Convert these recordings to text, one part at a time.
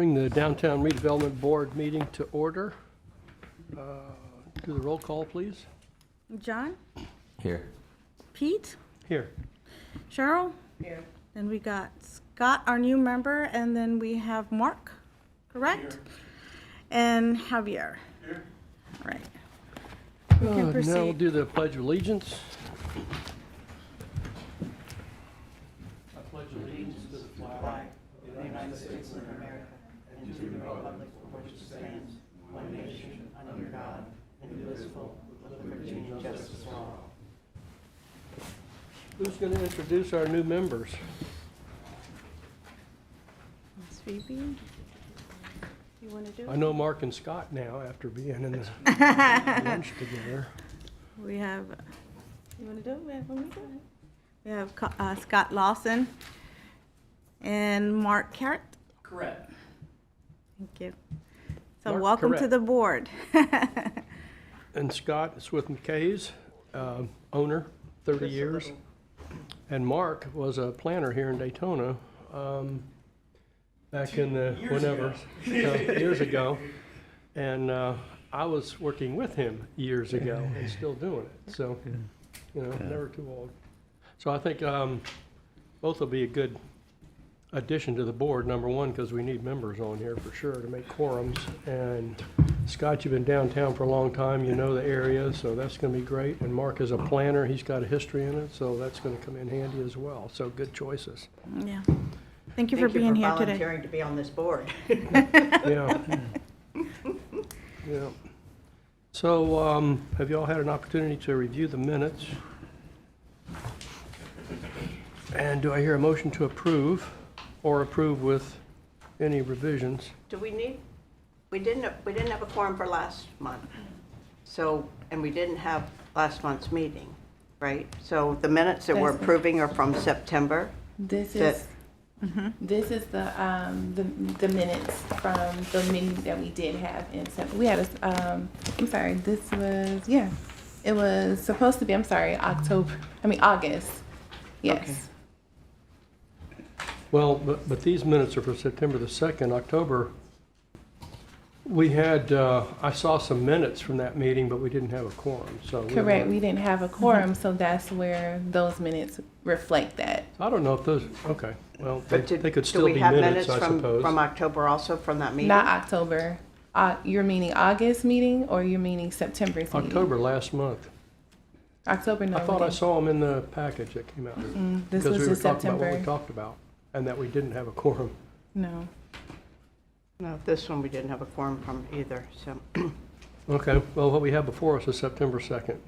Bring the Downtown Redevelopment Board meeting to order. Do the roll call, please. John? Here. Pete? Here. Cheryl? Here. Then we got Scott, our new member, and then we have Mark, correct? Here. And Javier. Here. All right. We can proceed. Now we'll do the Pledge of Allegiance. I pledge allegiance to the flag of the United States of America and to the republic for which it stands, one nation, under God, indivisible, with liberty and justice for all. Who's going to introduce our new members? Ms. Phoebe, you want to do I it? know Mark and Scott now after being in the lunch together. We have, you want to do it? We have Scott Lawson and Mark Carrot. Correct. Thank you. So Mark welcome to Carrett. the board. And Scott is with McKay's, owner, 30 years. And Mark was a planner here in Daytona back in the whenever, years ago. And I was working with him years ago and still doing it. So, you know, never too old. So I think both will be a good addition to the board, number one, because we need members on here for sure to make quorums. And Scott, you've been downtown for a long time, you know the area, so that's going to be great. And Mark is a planner, he's got a history in it, so that's going to come in handy as well. So good choices. Yeah. Thank you for being here today. volunteering to be on this board. Yeah. Yeah. So have you all had an opportunity to review the minutes? And do I hear a motion to approve or approve with any revisions? Do we need, we didn't have a quorum for last month. So, and we didn't have last month's meeting, right? So the minutes that we're That's- approving are from September. This That- is this is the minutes from the meeting that we did have in September. We had a I'm sorry. This was it was supposed to be. I'm sorry, August. Yes. Okay. Well, but these minutes are for September the 2nd. October, we had, I saw some minutes from that meeting, but we didn't have a quorum, so. Correct. We didn't have a quorum, so that's where those minutes reflect that. I don't know if those, okay, well, But they could do still we be have minutes, I from suppose. October also from that meeting? Not October. You're meaning August meeting, or you're meaning September's meeting? October last month. October. No. I thought I saw them in the package that came out. This Because was we in were talking about September. what we talked about, and that we didn't have a quorum. No. No, this one we didn't have a quorum from either, so. Okay, well, what we have before us is September 2nd.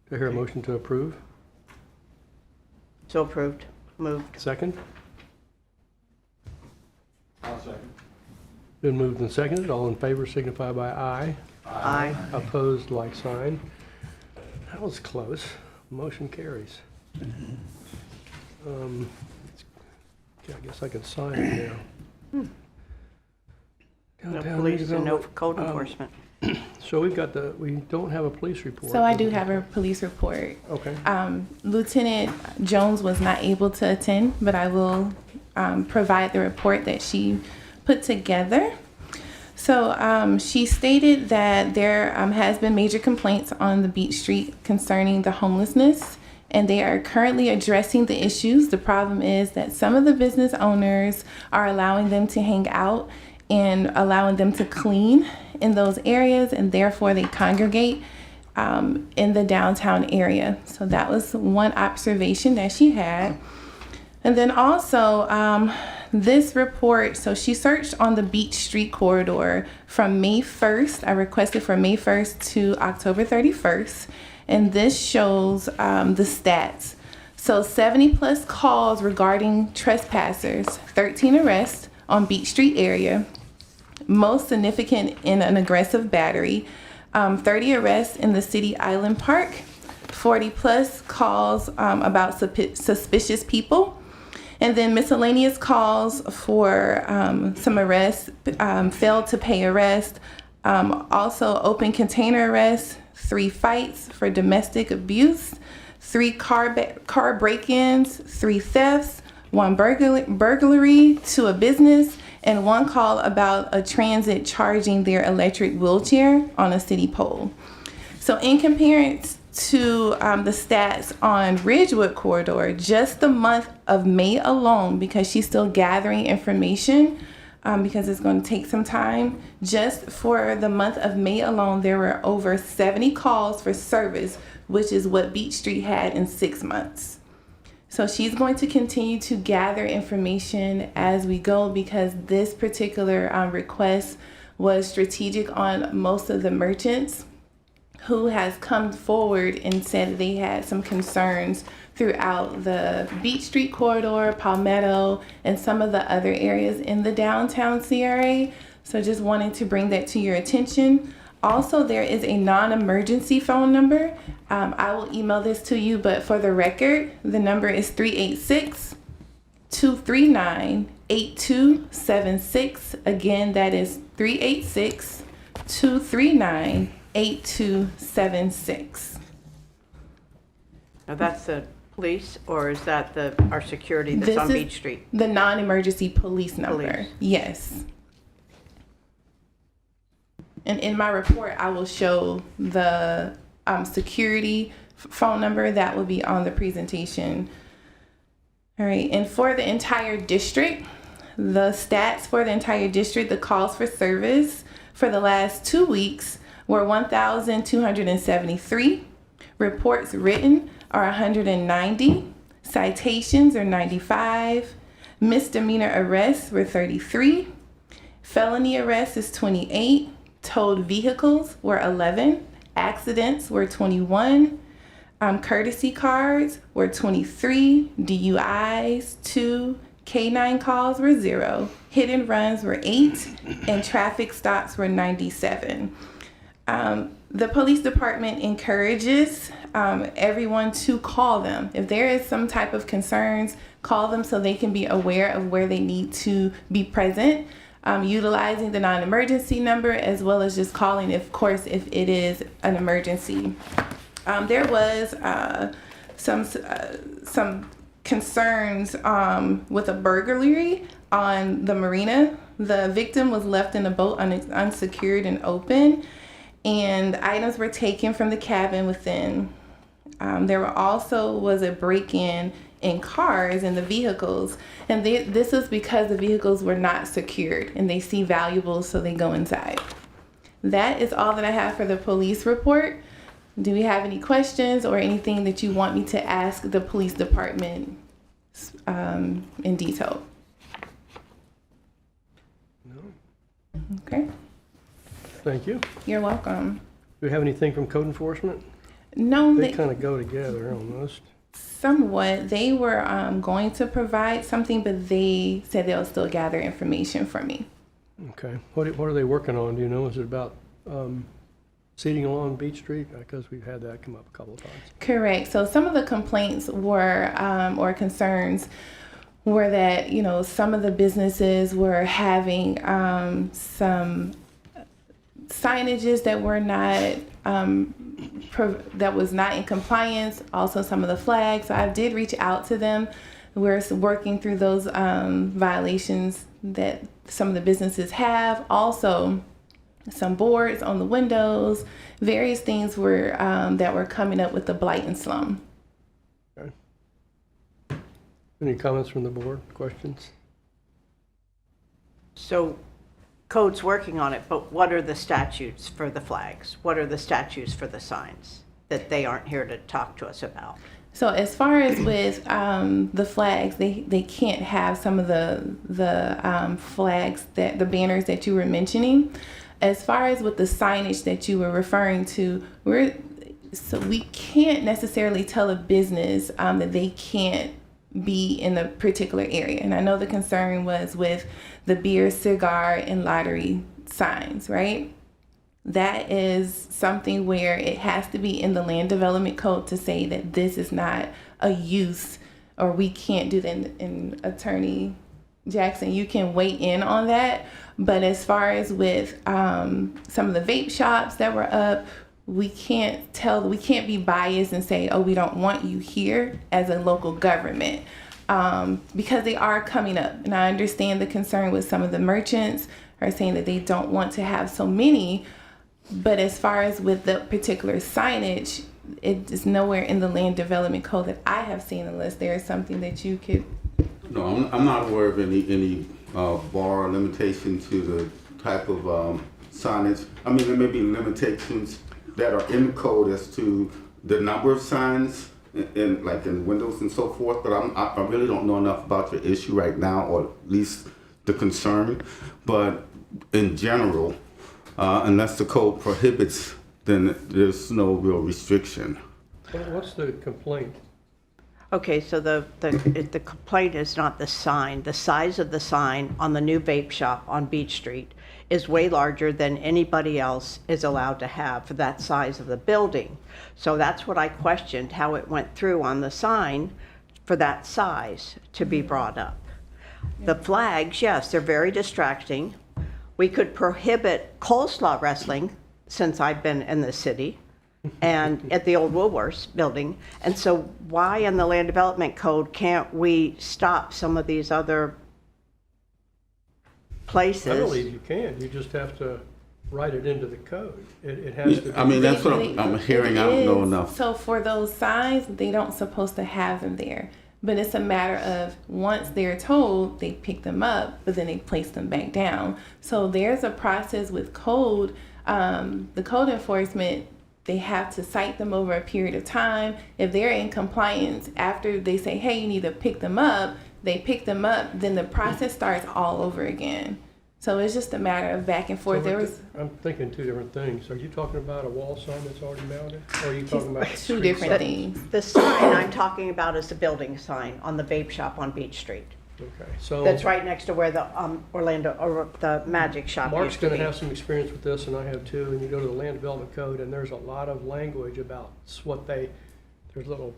Do I hear a motion to approve? So approved, moved. Second? I'll second. Been moved and seconded. All in favor signify by aye. Aye. Opposed, like sign. That was close. Motion carries. Okay, I guess I can sign it now. No Downtown police and no redevelopment. code enforcement. So we've got we don't have a police report. So I do have a police report. Okay. Lieutenant Jones was not able to attend, but I will provide the report that she put together. So she stated that there has been major complaints on the Beach Street concerning the homelessness, and they are currently addressing the issues. The problem is that some of the business owners are allowing them to hang out and allowing them to clean in those areas, and therefore they congregate in the downtown area. So that was one observation that she had. And then also this report, so she searched on the Beach Street corridor from May 1st. I requested from May 1st to October 31st. And this shows the stats. So 70 plus calls regarding trespassers, 13 arrests on Beach Street area, most significant in an aggressive battery, 30 arrests in the City Island Park, 40 plus calls about suspicious people, and then miscellaneous calls for some arrests, failed to pay arrest, also open container arrests, 3 fights for domestic abuse, 3 car break-ins, 3 thefts, 1 burglary to a business, and one call about a transit charging their electric wheelchair on a city pole. So in comparison to the stats on Ridgewood Corridor, just the month of May alone, because she's still gathering information, because it's going to take some time, just for the month of May alone, there were over 70 calls for service, which is what Beach Street had in 6 months. So she's going to continue to gather information as we go, because this particular request was strategic on most of the merchants who has come forward and said that they had some concerns throughout the Beach Street corridor, Palmetto, and some of the other areas in the downtown CRA. So just wanting to bring that to your attention. Also, there is a non-emergency phone number. I will email this to you, but for the record, the number is 386-239-8276. Again, that is 386-239-8276. Now, that's the police, or is that our security that's This on is Beach Street? the non-emergency police number. Police. Yes. And in my report, I will show the security phone number that will be on the presentation. All right, and for the entire district, the stats for the entire district, the calls for service for the last 2 weeks were 1,273. Reports written are 190. Citations are 95. Misdemeanor arrests were 33. Felony arrests is 28. Towed vehicles were 11. Accidents were 21. Courtesy cards were 23. DUIs 2. K9 calls were 0. Hit and runs were 8. And traffic stops were 97. The police department encourages everyone to call them. If there is some type of concerns, call them so they can be aware of where they need to be present. Utilizing the non-emergency number, as well as just calling, of course, if it is an emergency. There was some concerns with a burglary on the marina. The victim was left in a boat unsecured and open, and items were taken from the cabin within. There was a break-in in cars in the vehicles, and this was because the vehicles were not secured and they see valuables, so they go inside. That is all that I have for the police report. Do we have any questions or anything that you want me to ask the police department in detail? No. Okay, Thank you. you're welcome. Do we have anything from code enforcement? No, They kind of go together almost. somewhat. They were going to provide something, but they said they'll still gather information for me. Okay. What are they working on? Do you know? Is it about seating along Beach Street? Because we've had that come up a couple of times. Correct. So some of the complaints were, or concerns were that, some of the businesses were having some signages that were not, that was not in compliance. Also some of the flags. So I did reach out to them. We're working through those violations that some of the businesses have. Also, some boards on the windows, various things were that were coming up with the blight and slum. Okay. Any comments from the board? Questions? So code's working on it, but what are the statutes for the flags? What are the statutes for the signs that they aren't here to talk to us about? So as far as with the flags, they can't have some of the flags, that the banners that you were mentioning. As far as with the signage that you were referring to, we can't necessarily tell a business that they can't be in a particular area. And I know the concern was with the beer, cigar, and lottery signs, right? That is something where it has to be in the land development code to say that this is not a use, or we can't do that. And Attorney Jackson, you can weigh in on that. But as far as with some of the vape shops that were up, we can't be biased and say, oh, we don't want you here as a local government. because they are coming up. And I understand the concern with some of the merchants are saying that they don't want to have so many. But as far as with the particular signage, it is nowhere in the land development code that I have seen, unless there is something that you could. No, I'm not aware of any bar limitation to the type of signage. I mean, there may be limitations that are in the code as to the number of signs in like in windows and so forth, but I really don't know enough about your issue right now, or at least the concern. But in general, unless the code prohibits, then there's no real restriction. What's the complaint? Okay, so the complaint is not the sign. The size of the sign on the new vape shop on Beach Street is way larger than anybody else is allowed to have for that size of the building. So that's what I questioned, how it went through on the sign for that size to be brought up. The flags, yes, they're very distracting. We could prohibit coleslaw wrestling since I've been in the city and at the old Woolworths building. And so why in the land development code can't we stop some of these other places? I believe you can. You just have to write it into the code. It has to be. I mean, that's what I'm hearing. I don't know enough. So for those signs, they don't supposed to have them there. But it's a matter of once they're told, they pick them up, but then they place them back down. So there's a process with code. The code enforcement, they have to cite them over a period of time. If they're in compliance, after they say, hey, you need to pick them up, they pick them up, then the process starts all over again. So it's just a matter of back and forth. I'm thinking two different things. Are you talking about a wall sign that's already mounted? Or are you talking about two street different sign? things. The sign I'm talking about is the building sign on the vape shop on Beach Street. Okay, so That's right next to where the the Magic Shop Mark's used to gonna be. have some experience with this, and I have too, and you go to the land development code, and there's a lot of language about there's little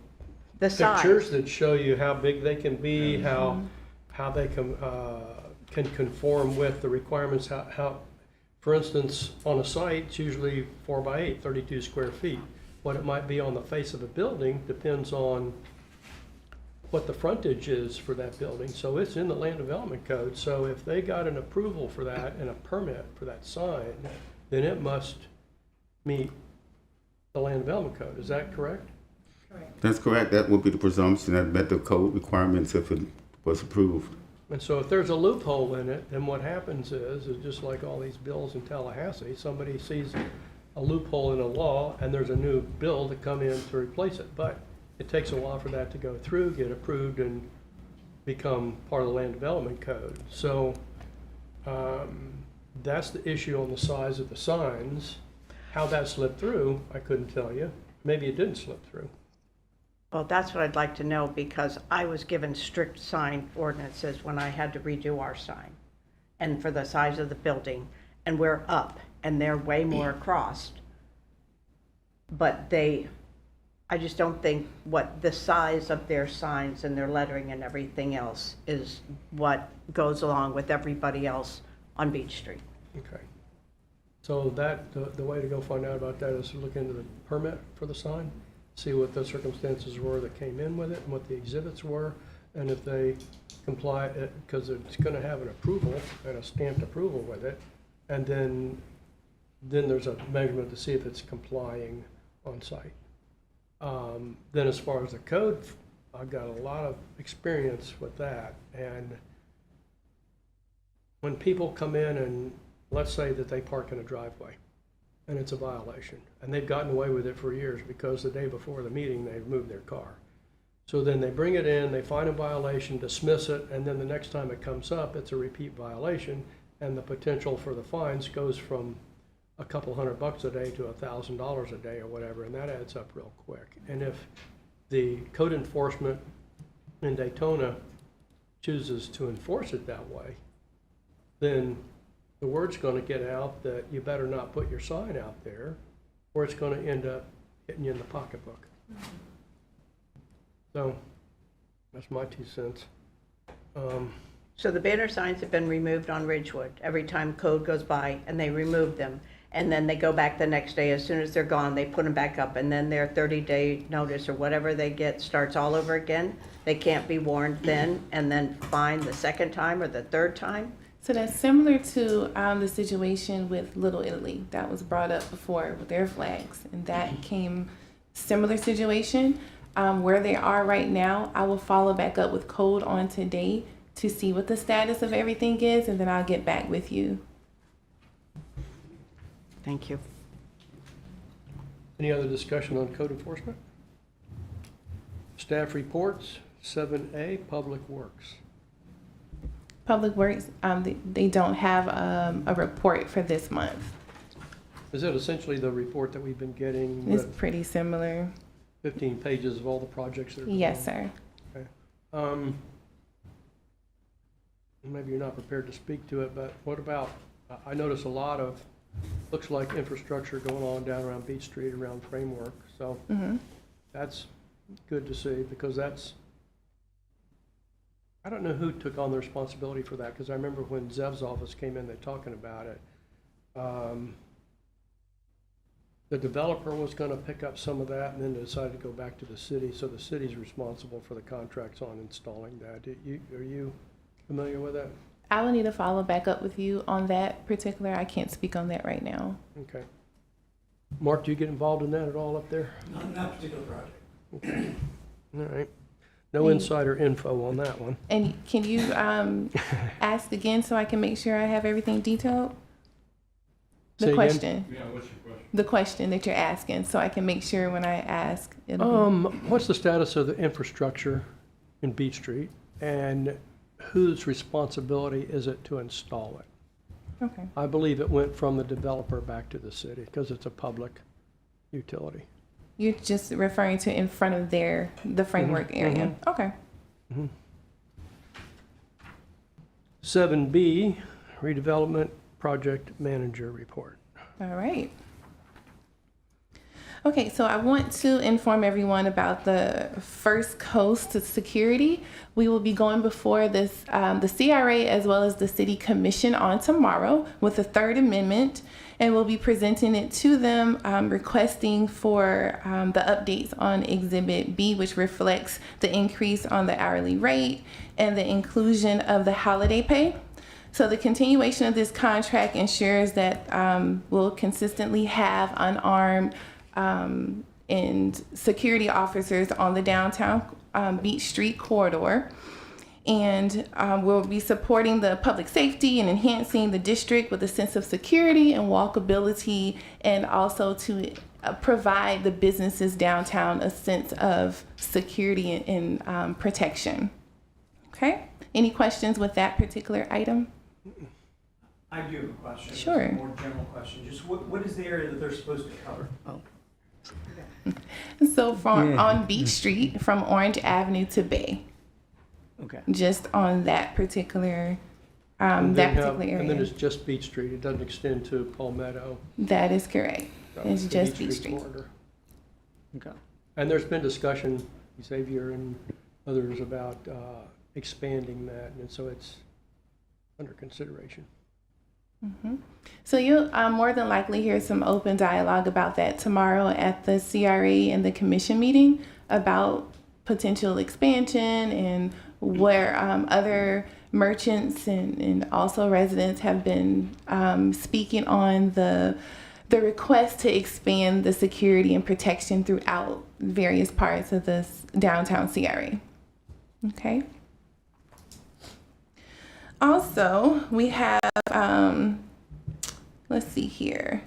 The pictures size. that show you how big they can be, how they can conform with the requirements, how, for instance, on a site, it's usually 4 by 8, 32 square feet. What it might be on the face of a building depends on what the frontage is for that building. So it's in the land development code. So if they got an approval for that and a permit for that sign, then it must meet the land development code. Is that correct? That's correct. That would be the presumption that met the code requirements if it was approved. And so if there's a loophole in it, then what happens is just like all these bills in Tallahassee, somebody sees a loophole in a law and there's a new bill to come in to replace it. But it takes a while for that to go through, get approved, and become part of the land development code. So that's the issue on the size of the signs. How that slipped through, I couldn't tell you. Maybe it didn't slip through. Well, that's what I'd like to know, because I was given strict sign ordinances when I had to redo our sign, and for the size of the building, and we're up, and they're way more across. But I just don't think what the size of their signs and their lettering and everything else is what goes along with everybody else on Beach Street. Okay. So the way to go find out about that is to look into the permit for the sign, see what the circumstances were that came in with it and what the exhibits were, and if they comply, because it's going to have an approval and a stamped approval with it, and then there's a measurement to see if it's complying on site. Then as far as the code, I've got a lot of experience with that, and when people come in and let's say that they park in a driveway and it's a violation, and they've gotten away with it for years because the day before the meeting they've moved their car. So then they bring it in, they find a violation, dismiss it, and then the next time it comes up, it's a repeat violation, and the potential for the fines goes from a couple $100 a day to $1,000 a day or whatever, and that adds up real quick. And if the code enforcement in Daytona chooses to enforce it that way, then the word's going to get out that you better not put your sign out there, or it's going to end up hitting you in the pocketbook. So that's my 2 cents. So the banner signs have been removed on Ridgewood every time code goes by, and they remove them. and then they go back the next day. As soon as they're gone, they put them back up, and then their 30-day notice or whatever they get starts all over again. They can't be warned then and then fined the second time or the third time. So that's similar to the situation with Little Italy that was brought up before with their flags, and that came similar situation. Where they are right now, I will follow back up with code on today to see what the status of everything is, and then I'll get back with you. Thank you. Any other discussion on code enforcement? Staff reports, 7A, Public Works. Public Works, they don't have a report for this month. Is it essentially the report that we've been getting, It's the pretty similar. 15 pages of all the projects that are going on? Yes, sir. Okay. Maybe you're not prepared to speak to it, but what about, I notice a lot of, looks like infrastructure going on down around Beach Street, around Framework. So that's good to see, because that's, I don't know who took on the responsibility for that, because I remember when Zev's office came in, they're talking about it. The developer was going to pick up some of that, and then they decided to go back to the city. So the city's responsible for the contracts on installing that. Are you familiar with that? I will need to follow back up with you on that particular. I can't speak on that right now. Okay. Mark, do you get involved in that at all up there? Not in that particular project. Okay. All right. No insider info on that one. And can you ask again so I can make sure I have everything detailed? Say The again? question. Yeah, what's your question? The question that you're asking, so I can make sure when I ask, it'll What's the status of the infrastructure in Beach Street, and whose responsibility is it to install it? be okay. I believe it went from the developer back to the city because it's a public utility. You're just referring to in front of the framework area. Okay. 7B, redevelopment project manager report. All right. Okay, so I want to inform everyone about the First Coast Security. We will be going before this, the CRA as well as the City Commission on tomorrow with the Third Amendment, and we'll be presenting it to them, requesting for the updates on Exhibit B, which reflects the increase on the hourly rate and the inclusion of the holiday pay. So the continuation of this contract ensures that we'll consistently have unarmed and security officers on the downtown Beach Street corridor. And we'll be supporting the public safety and enhancing the district with a sense of security and walkability, and also to provide the businesses downtown a sense of security and protection. Okay? Any questions with that particular item? I do have a question. Sure. It's a more general question. Just what is the area that they're supposed to cover? So from on Beach Street, from Orange Avenue to Bay, Okay. just on that particular And that then particular And then area. it's just Beach Street. It doesn't extend to Palmetto. That is correct. So It's the just Beach Street. corridor. Okay. And there's been discussion, Xavier and others, about expanding that, and so it's under consideration. So you'll more than likely hear some open dialogue about that tomorrow at the CRA and the commission meeting about potential expansion and where other merchants and also residents have been speaking on the request to expand the security and protection throughout various parts of this downtown CRA. Okay. Also, we have, let's see here.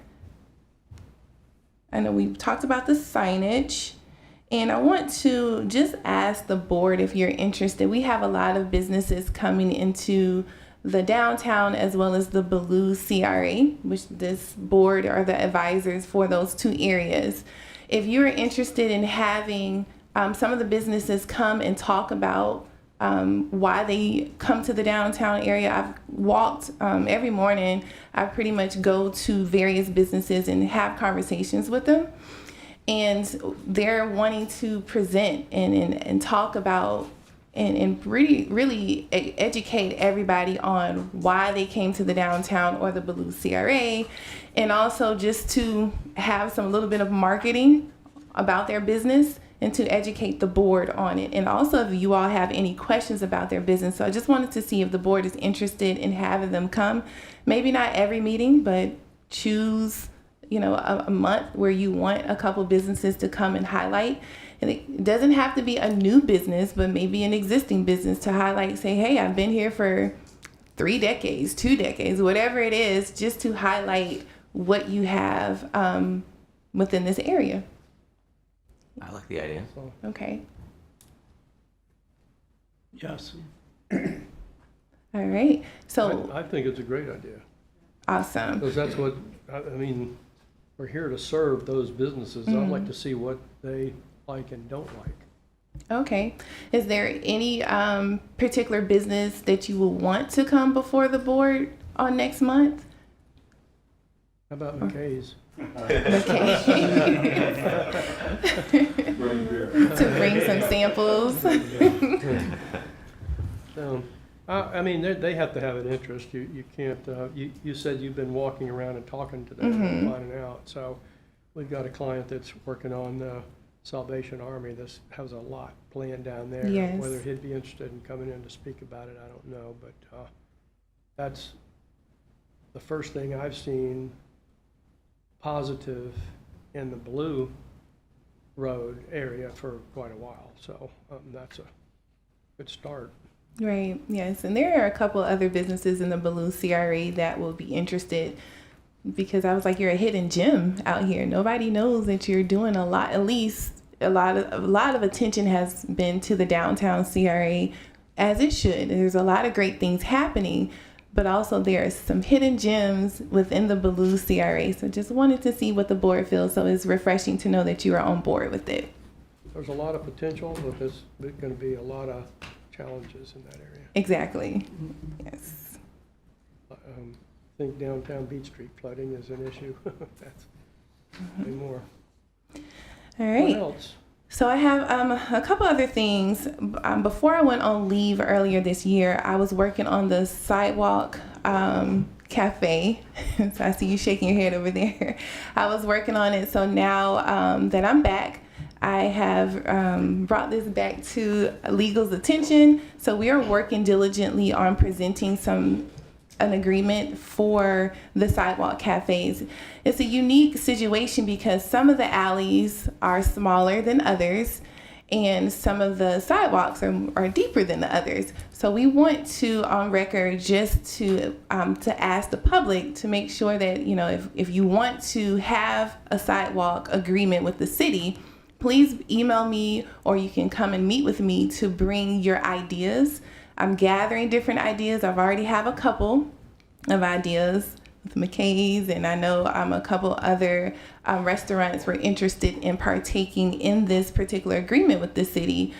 I know we've talked about the signage, and I want to just ask the board if you're interested. We have a lot of businesses coming into the downtown as well as the Blue CRA, which this board are the advisors for those two areas. If you're interested in having some of the businesses come and talk about why they come to the downtown area. I've walked every morning. I pretty much go to various businesses and have conversations with them. And they're wanting to present and talk about and really educate everybody on why they came to the downtown or the Blue CRA, and also just to have some little bit of marketing about their business and to educate the board on it. And also if you all have any questions about their business. So I just wanted to see if the board is interested in having them come, maybe not every meeting, but choose, a month where you want a couple businesses to come and highlight. And it doesn't have to be a new business, but maybe an existing business to highlight, say, hey, I've been here for 3 decades, 2 decades, whatever it is, just to highlight what you have within this area. I like the idea. Okay. Yes. All right. So I think it's a great idea, awesome. because that's what, I mean, we're here to serve those businesses. I'd like to see what they like and don't like. Okay. Is there any particular business that you will want to come before the board on next month? How about McKay's? Okay. To bring some samples. So, I mean, they have to have an interest. You can't, you said you've been walking around and talking to them and finding out. So we've got a client that's working on the Salvation Army. This has a lot planned down there. Yes. Whether he'd be interested in coming in to speak about it, I don't know. But that's the first thing I've seen positive in the Blue Road area for quite a while. So that's a good start. Right. Yes. And there are a couple other businesses in the Baloo CRA that will be interested, because I was like, you're a hidden gem out here. Nobody knows that you're doing a lot. At least a lot of attention has been to the downtown CRA, as it should. There's a lot of great things happening, but also there are some hidden gems within the Baloo CRA. So just wanted to see what the board feels. So it's refreshing to know that you are on board with it. There's a lot of potential, but there's going to be a lot of challenges in that area. Exactly. Yes. I think downtown Beach Street flooding is an issue. That's way more. All right. What else? So I have a couple other things. Before I went on leave earlier this year, I was working on the sidewalk cafe. So I see you shaking your head over there. I was working on it. So now that I'm back, I have brought this back to legal's attention. So we are working diligently on presenting an agreement for the sidewalk cafes. It's a unique situation because some of the alleys are smaller than others, and some of the sidewalks are deeper than the others. So we want to, on record, just to ask the public to make sure that, if you want to have a sidewalk agreement with the city, please email me, or you can come and meet with me to bring your ideas. I'm gathering different ideas. I've already have a couple of ideas with McKay's, and I know a couple other restaurants were interested in partaking in this particular agreement with the city.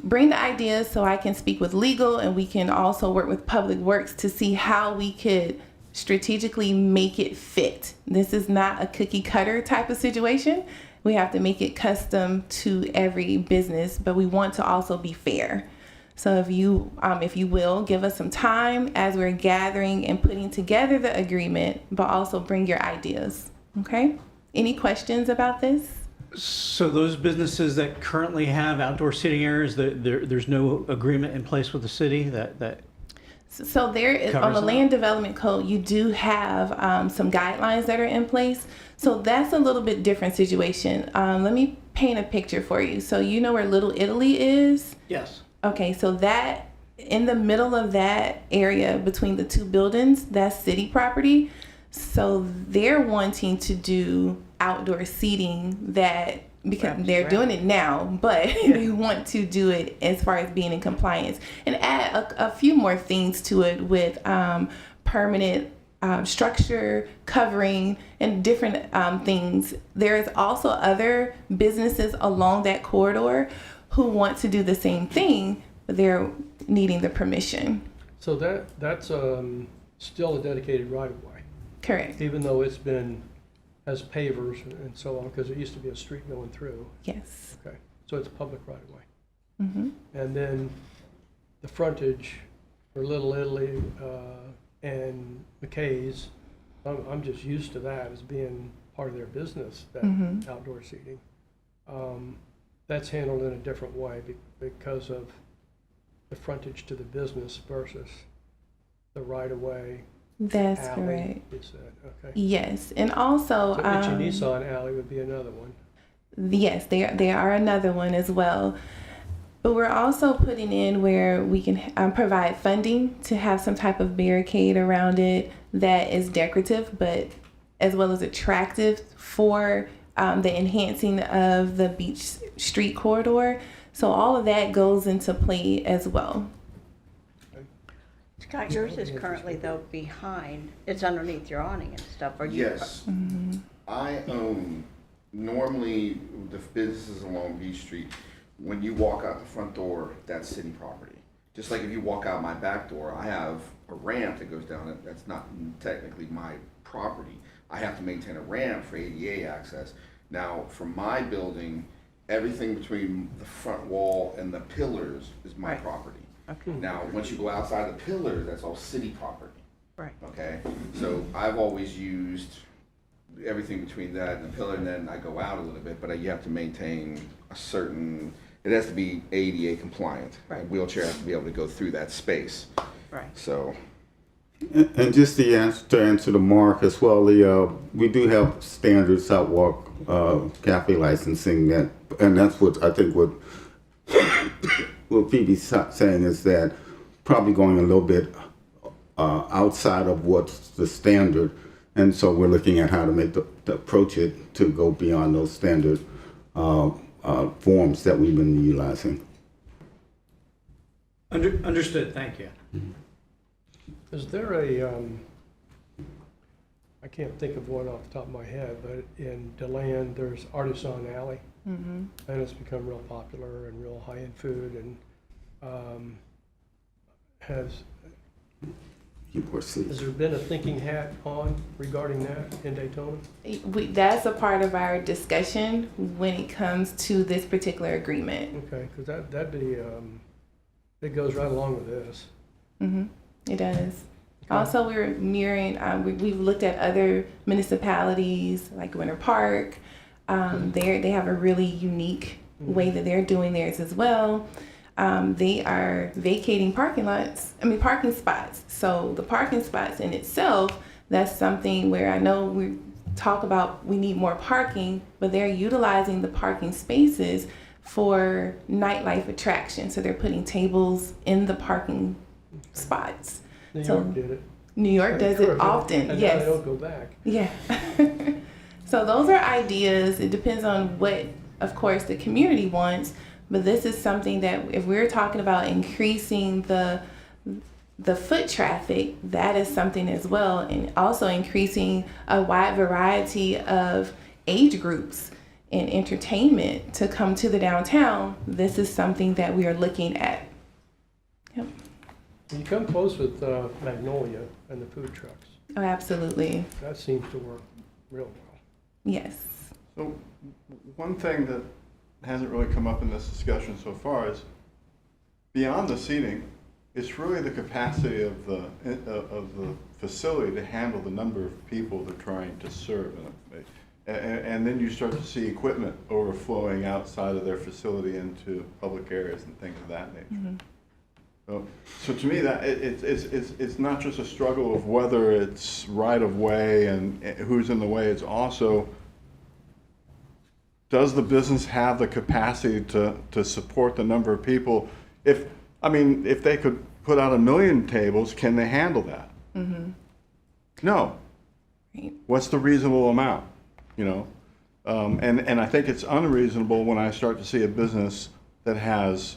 Bring the ideas so I can speak with legal, and we can also work with Public Works to see how we could strategically make it fit. This is not a cookie cutter type of situation. We have to make it custom to every business, but we want to also be fair. So if you will, give us some time as we're gathering and putting together the agreement, but also bring your ideas. Okay? Any questions about this? So those businesses that currently have outdoor seating areas, there's no agreement in place with the city that So there is, on covers the that? land development code, you do have some guidelines that are in place. So that's a little bit different situation. Let me paint a picture for you. So you know where Little Italy is? Yes. Okay, so that in the middle of that area between the two buildings, that's city property. So they're wanting to do outdoor seating that, because they're doing it now, but they want to do it as far as being in compliance and add a few more things to it with permanent structure, covering, and different things. There's also other businesses along that corridor who want to do the same thing, but they're needing the permission. So that's still a dedicated right-of-way, Correct. even though it's has pavers and so on, because it used to be a street going through. Yes. Okay, so it's a public right-of-way. Mhm. And then the frontage for Little Italy and McKay's, I'm just used to that as being part of their business, that Mhm. outdoor seating. That's handled in a different way because of the frontage to the business versus the right-of-way That's alley, correct. you said, okay. Yes, and also, So Itchy Nissan Alley would be another one. yes, they are another one as well. But we're also putting in where we can provide funding to have some type of barricade around it that is decorative, but as well as attractive for the enhancing of the beach street corridor. So all of that goes into play as well. Scott, yours is currently though behind, it's underneath your awning and stuff, or you? Yes. I own, normally the businesses along Beach Street, when you walk out the front door, that's city property. Just like if you walk out my back door, I have a ramp that goes down it, that's not technically my property. I have to maintain a ramp for ADA access. Now, for my building, everything between the front wall and the pillars is my Right. property. Okay, Now, once you go outside the pillars, that's all city property. right. Okay, so I've always used everything between that and the pillar, and then I go out a little bit, but you have to maintain a certain, it has to be ADA compliant. Right. A wheelchair has to be able to go through that space, Right. so. And just to answer the Mark as well, we do have standard sidewalk cafe licensing and that's what I think what Phoebe's saying is that probably going a little bit outside of what's the standard, and so we're looking at how to make the approach it to go beyond those standard forms that we've been utilizing. Understood, thank you. Is there a, I can't think of one off the top of my head, but in DeLand, there's Artisan Alley. Mm-hmm. And it's become real popular and real high-end food and has there been a thinking hat on regarding that in Daytona? That's a part of our discussion when it comes to this particular agreement. Okay, because that'd be, it goes right along with this. Mm-hmm. It does. Okay. Also, we're mirroring, we've looked at other municipalities like Winter Park. They have a really unique way that they're doing theirs as well. They are vacating parking spots. So the parking spots in itself, that's something where I know we talk about we need more parking, but they're utilizing the parking spaces for nightlife attraction. So they're putting tables in the parking spots. New So- York did it. New York does it often, And now yes. they don't go back. Yeah. So those are ideas. It depends on what, of course, the community wants. But this is something that if we're talking about increasing the foot traffic, that is something as well. And also increasing a wide variety of age groups and entertainment to come to the downtown. This is something that we are looking at. Yep. You come close with Magnolia and the food trucks. Oh, absolutely. That seems to work real well. Yes. So one thing that hasn't really come up in this discussion so far is beyond the seating, it's really the capacity of the facility to handle the number of people they're trying to serve. And then you start to see equipment overflowing outside of their facility into public areas and things of that nature. Mm-hmm. So to me, that it's not just a struggle of whether it's right of way and who's in the way. It's also, does the business have the capacity to support the number of people? If they could put out 1 million tables, can they handle that? Mm-hmm. No. Right. What's the reasonable amount? And I think it's unreasonable when I start to see a business that has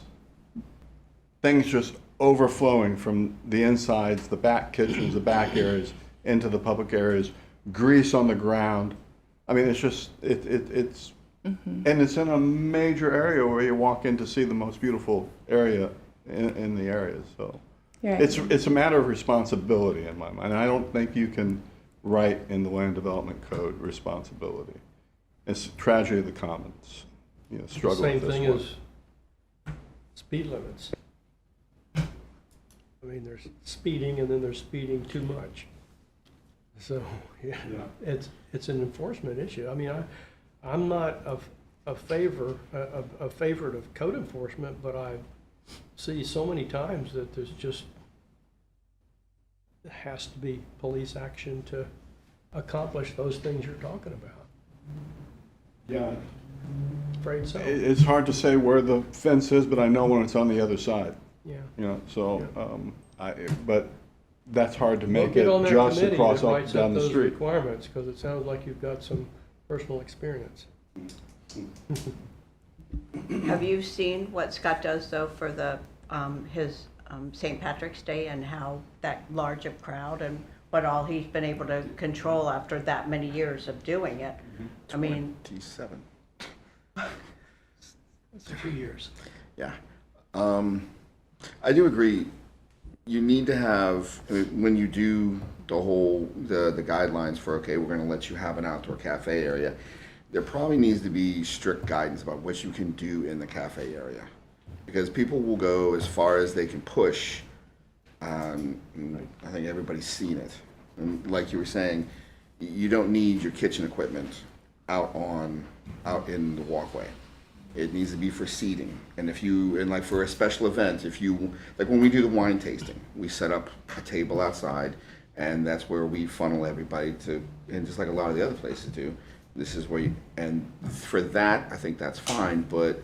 things just overflowing from the insides, the back kitchens, the back areas, into the public areas, grease on the ground. I mean, it's just, it's, and it's in a major area where you walk in to see the most beautiful area in the area. So Right. it's a matter of responsibility in my mind. I don't think you can write in the Land Development Code responsibility. It's tragedy of the commons, struggle with Same this thing one. as speed limits. I mean, there's speeding and then there's speeding too much. So, yeah, it's an enforcement issue. I mean, I'm not a favorite of code enforcement, but I see so many times that there's just, there has to be police action to accomplish those things you're talking about. Yeah. Afraid so. It's hard to say where the fence is, but I know when it's on the other side, Yeah. you know, so, but that's hard to Well, make get it on that just committee across that up writes down up the those street. requirements, because it sounds like you've got some personal experience. Have you seen what Scott does though for the, his St. Patrick's Day and how that large of crowd and what all he's been able to control after that many years of doing it? I mean, 27. That's 2 years. Yeah. I do agree. You need to have, I mean, when you do the whole, the guidelines for, okay, we're gonna let you have an outdoor cafe area, there probably needs to be strict guidance about what you can do in the cafe area. Because people will go as far as they can push. And I think everybody's seen it. And like you were saying, you don't need your kitchen equipment out in the walkway. It needs to be for seating. And like for a special event, like when we do the wine tasting, we set up a table outside, and that's where we funnel everybody to, and just like a lot of the other places do, this is where and for that, I think that's fine, but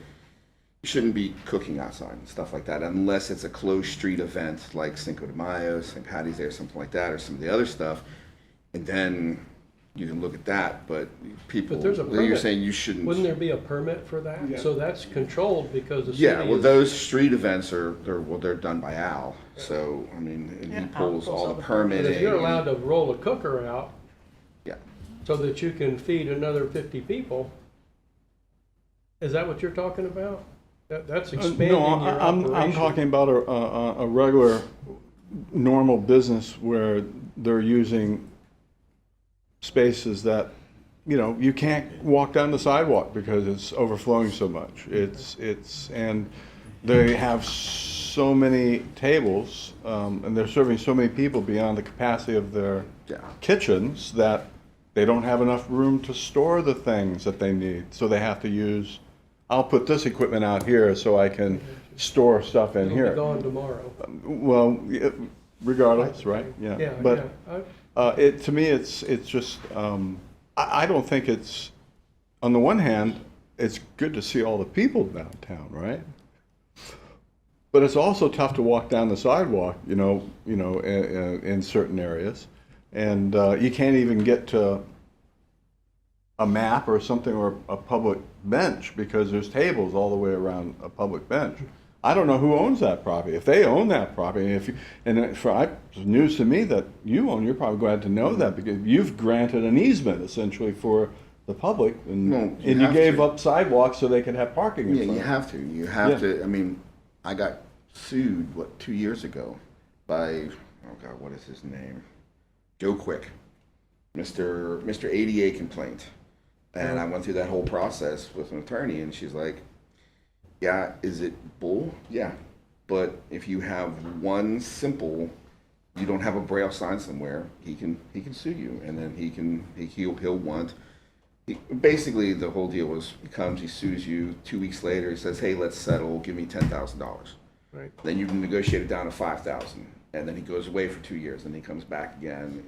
you shouldn't be cooking outside and stuff like that unless it's a closed street event like Cinco de Mayo, St. Patty's Day, or something like that, or some of the other stuff. And then you can look at that, but people, But there's a you're permit. saying you shouldn't. Wouldn't there be a permit for that? Yeah. So that's controlled because the city Yeah, well, is- those street events they're done by Al. So, I mean, and he pulls all the But permitting. if you're allowed to roll a cooker out Yeah. so that you can feed another 50 people, is that what you're talking about? That's expanding your No, I'm operation. talking about a regular, normal business where they're using spaces that, you know, you can't walk down the sidewalk because it's overflowing so much. And they have so many tables, and they're serving so many people beyond the capacity of their Yeah. kitchens that they don't have enough room to store the things that they need. So they have to use, I'll put this equipment out here so I can store stuff in It'll here. be gone tomorrow. Well, regardless, right? Yeah, But yeah. to me, it's just, I don't think it's, on the one hand, it's good to see all the people downtown, right? But it's also tough to walk down the sidewalk, in certain areas. And you can't even get to a map or something or a public bench because there's tables all the way around a public bench. I don't know who owns that property. If they own that property, it's news to me that you own, you're probably glad to know that because you've granted an easement essentially for the public and, No, you and you have gave to. up sidewalks so they could have parking in Yeah, front you of have to. You have Yeah. to. I mean, I got sued, 2 years ago by, oh God, what is his name? Joe Quick, Mr. ADA complaint. And I went through that whole process with an attorney, and she's like, yeah, is it bull? Yeah. But if you have one simple, you don't have a Braille sign somewhere, he can sue you, and then he'll want. Basically, the whole deal was, he comes, he sues you. 2 weeks later, he says, hey, let's settle, give me $10,000. Right. Then you can negotiate it down to $5,000, and then he goes away for 2 years, and he comes back again.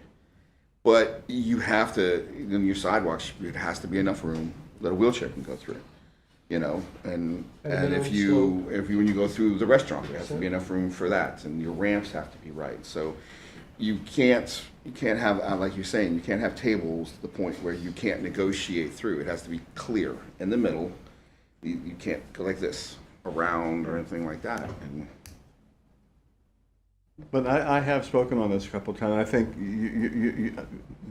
But you have to, in your sidewalks, it has to be enough room that a wheelchair can go through, and And if when you go through the restaurant, there has to be enough room for that, and your ramps have to be right. So you can't have, like you're saying, you can't have tables to the point where you can't negotiate through. It has to be clear in the middle. You can't go like this around or anything like that. And But I have spoken on this a couple of times. I think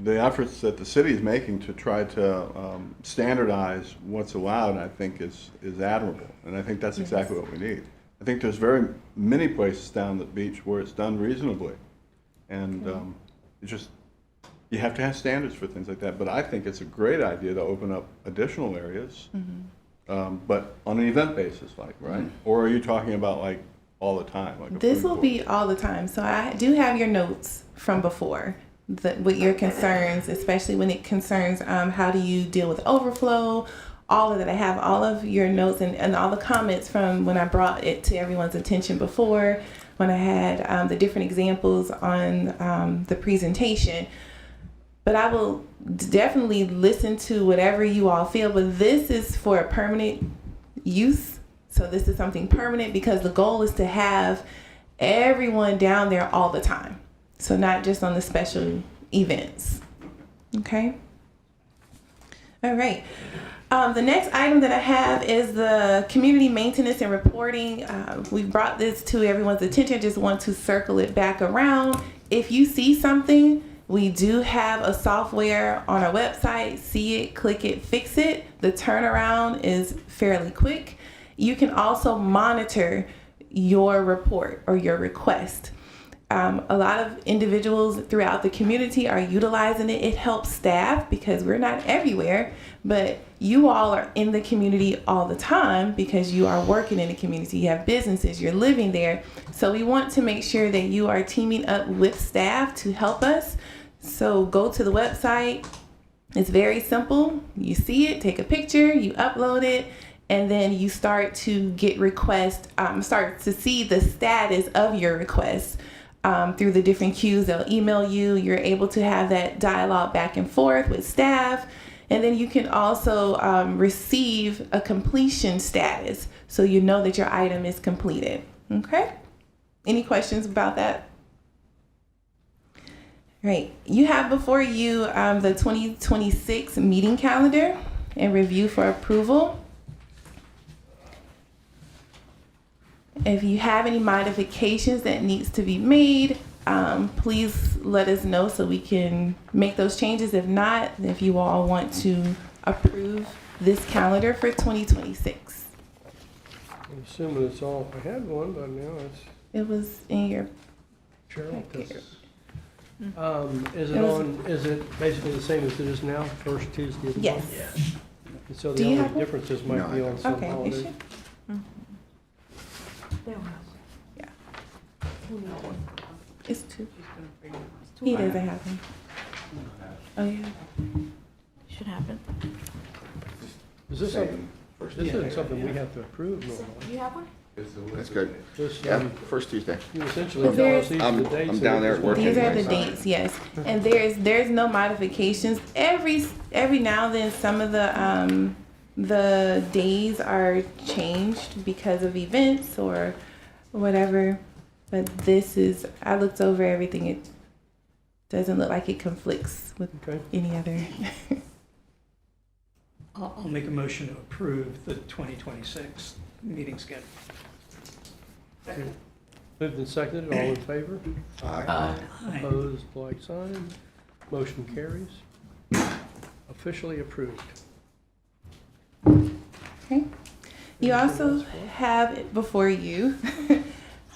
the efforts that the city is making to try to standardize what's allowed, I think, is admirable. And I think that's exactly what we need. I think there's very many places down the beach where it's done reasonably. And it's just, you have to have standards for things like that. But I think it's a great idea to open up additional areas. but on an event basis, like, right? Or are you talking about like all the time? Like a This food will court? be all the time. So I do have your notes from before with your concerns, especially when it concerns how do you deal with overflow, all of that. I have all of your notes and all the comments from when I brought it to everyone's attention before, when I had the different examples on the presentation. But I will definitely listen to whatever you all feel. But this is for a permanent use. So this is something permanent because the goal is to have everyone down there all the time. So not just on the special events. Okay? All right. The next item that I have is the community maintenance and reporting. We brought this to everyone's attention. Just want to circle it back around. If you see something, we do have a software on our website. See it, click it, fix it. The turnaround is fairly quick. You can also monitor your report or your request. A lot of individuals throughout the community are utilizing it. It helps staff because we're not everywhere, but you all are in the community all the time because you are working in the community. You have businesses, you're living there. So we want to make sure that you are teaming up with staff to help us. So go to the website. It's very simple. You see it, take a picture, you upload it, and then you start to get requests, start to see the status of your requests through the different queues. They'll email you. You're able to have that dialogue back and forth with staff. And then you can also receive a completion status so you know that your item is completed. Okay? Any questions about that? Right. You have before you the 2026 meeting calendar and review for approval. If you have any modifications that needs to be made, please let us know so we can make those changes. If not, if you all want to approve this calendar for 2026. I'm assuming it's all, I had one, but now it's It was in your Cheryl. packet. Is it It was- on, is it basically the same as it is now, first Tuesday of the Yes. month? And so Do the you only have one? differences No, might be I on some Okay. It holidays. should. Yeah. It's two. He doesn't have one. Oh yeah. Should happen. Is this something, this isn't something we have to approve normally. You have one? That's good. This, Yeah, first Tuesday. you essentially Well, tell us these are the I'm dates. and down we there just working. These are the Sorry. dates, yes. And there's no modifications. Every now and then some of the days are changed because of events or whatever. But this is, I looked over everything. It doesn't look like it conflicts with Okay. any other. I'll make a motion to approve the 2026 meeting schedule. Moved and seconded, all in favor? Aye. Opposed, like sign. Motion carries. Officially approved. Okay. You also have it before you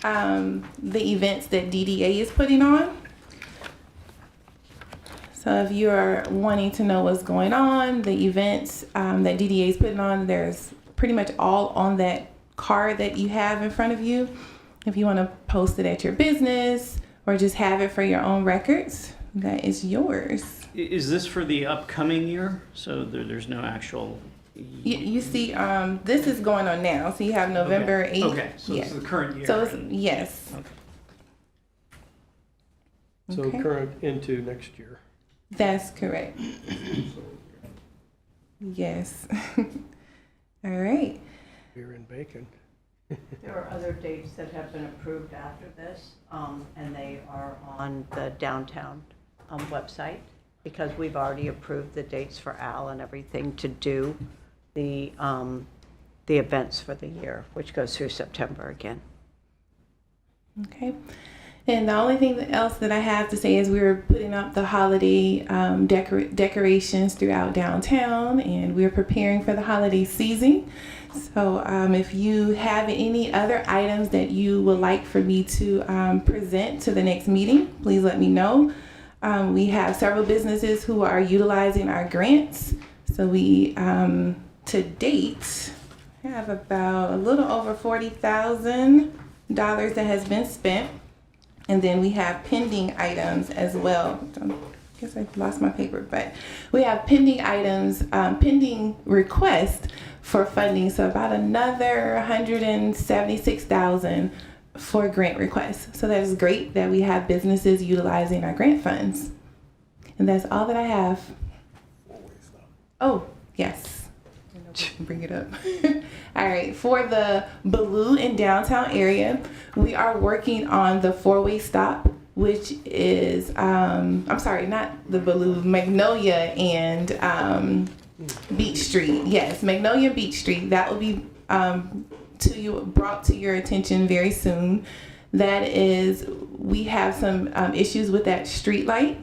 the events that DDA is putting on. So if you are wanting to know what's going on, the events that DDA is putting on, there's pretty much all on that card that you have in front of you. If you want to post it at your business or just have it for your own records, that is yours. Is this for the upcoming year? So there's no actual. You see, this is going on now. So you have November 8th. Okay, so this is the current year. So it's, yes. So Okay. current into next year. That's correct. Yes. All right. Beer and bacon. There are other dates that have been approved after this, and they are on the downtown website, because we've already approved the dates for Al and everything to do the events for the year, which goes through September again. Okay. And the only thing else that I have to say is we were putting up the holiday decorations throughout downtown, and we're preparing for the holiday season. So if you have any other items that you would like for me to present to the next meeting, please let me know. We have several businesses who are utilizing our grants. So we, to date, I have about a little over $40,000 that has been spent. And then we have pending items as well. I guess I lost my paper, but we have pending items, pending requests for funding. So about another $176,000 for grant requests. So that is great that we have businesses utilizing our grant funds. And that's all that I have. Oh, yes. Bring it up. All right, for the Baloo in downtown area, we are working on the four-way stop, which is, I'm sorry, not the Baloo, Magnolia and Beach Street. Yes, Magnolia and Beach Street. That will be brought to your attention very soon. That is, we have some issues with that street light.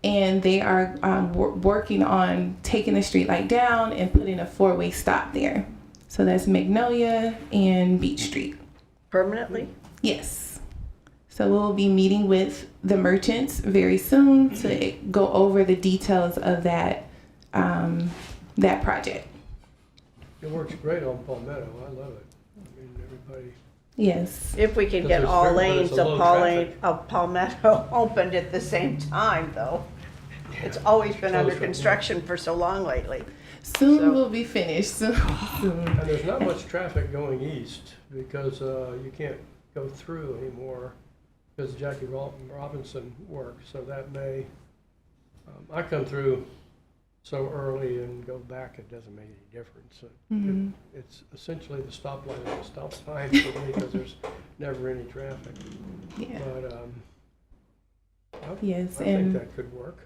And they are working on taking the street light down and putting a four-way stop there. So that's Magnolia and Beach Street. Permanently? Yes. So we'll be meeting with the merchants very soon to go over the details of that that project. It works great on Palmetto. I love it. I mean, everybody. Yes. If we can get Because all there's lanes low of traffic. Palmetto opened at the same time, though. It's always been under Closer. construction for so long lately. Soon So- we'll be finished. Soon. And there's not much traffic going east because you can't go through anymore because Jackie Robinson works. So that may, I come through so early and go back, it doesn't make any difference. It's essentially the stoplight is a stop sign for me because there's never any traffic. Yeah. But Yes, I think and that could work.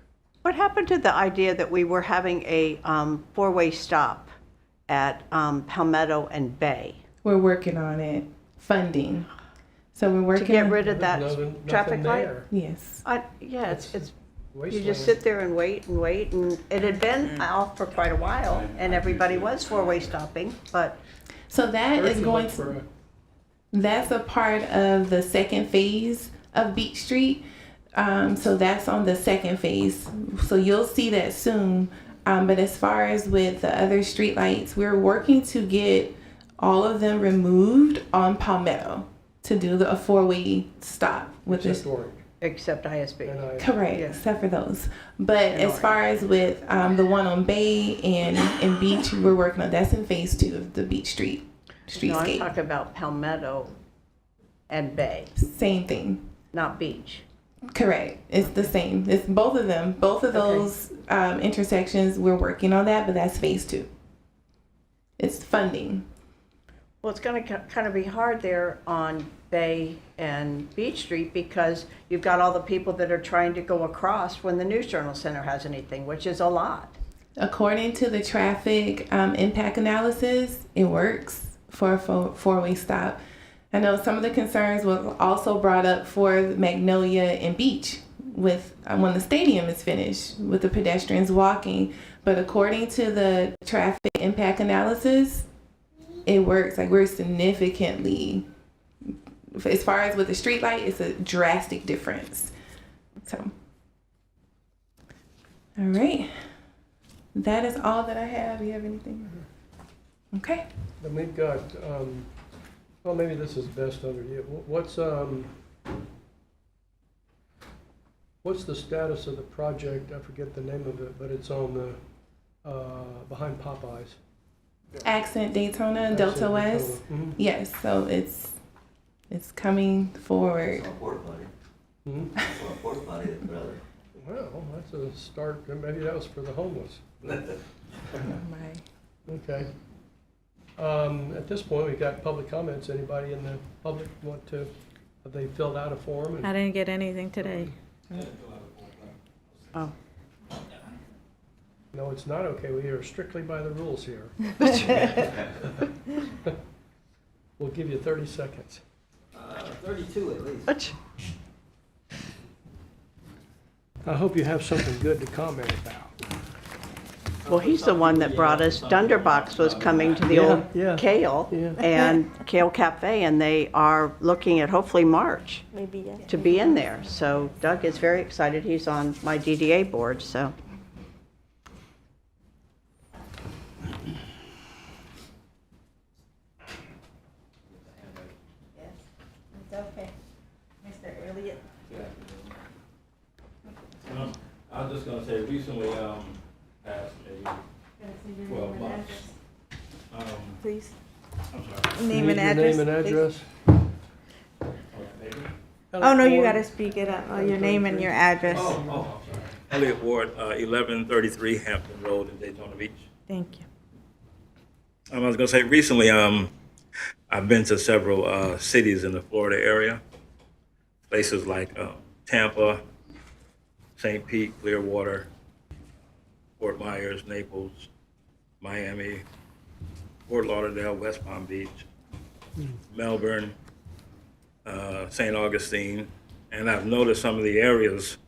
What happened to the idea that we were having a four-way stop at Palmetto and Bay? we're working on it. Funding. So we're To working get on, rid of that Nothing traffic light? there. yes. Yeah, it's, you Wasteland. just sit there and wait, and it had been off for quite a while, and everybody was four-way stopping, but So that Or if is you going look for to, a- that's a part of the second phase of Beach Street. So that's on the second phase. So you'll see that soon. But as far as with the other street lights, we're working to get all of them removed on Palmetto to do a four-way stop with Except this. Orange. except ISB. And I- Correct, Yeah. except for those. But And as far as with the one on Bay and Beach, we're working on, that's in phase 2 of the Beach Street No, I'm streetscape. talking about Palmetto and Bay, Same thing. not Beach. Correct. It's the same. It's both of them. Both of those intersections, we're working on that, but that's phase 2. It's funding. Well, it's going to kind of be hard there on Bay and Beach Street because you've got all the people that are trying to go across when the News Journal Center has anything, which is a lot. According to the traffic impact analysis, it works for a four-way stop. I know some of the concerns were also brought up for Magnolia and Beach with when the stadium is finished with the pedestrians walking. But according to the traffic impact analysis, it works. Like we're significantly, as far as with the street light, it's a drastic difference. So, all right. That is all that I have. You have anything? Okay. Then we've got, well, maybe this is best under you. What's the status of the project? I forget the name of it, but it's on the, behind Popeyes. Accent Daytona, Delta Accent West. Daytona. Mhm. Yes, so it's coming forward. It's on porta potty. Mhm. It's on porta potty, brother. Well, that's a start. Maybe that was for the homeless. Okay. At this point, we've got public comments. Anybody in the public want to, have they filled out a form? I didn't get anything today. Oh. No, it's not okay. We are strictly by the rules here. We'll give you 30 seconds. 32 at least. I hope you have something good to comment about. Well, he's the one that brought us, Dunderbox was coming to the old yeah. Kale Yeah. and Kale Cafe, and they are looking at hopefully March to be in there. So Doug is very excited. He's on my DDA board, so. recently passed maybe 12 months. Please. I'm sorry. Name and Need your address. Name and please. address. Oh, no, you gotta speak it up. Your name and your address. Oh, I'm sorry. Elliott Ward, 1133 Hampton Road in Daytona Beach. Thank you. I was going to say, recently, I've been to several cities in the Florida area, places like Tampa, St. Pete, Clearwater, Fort Myers, Naples, Miami, Fort Lauderdale, West Palm Beach, Melbourne, St. Augustine, and I've noticed some of the areas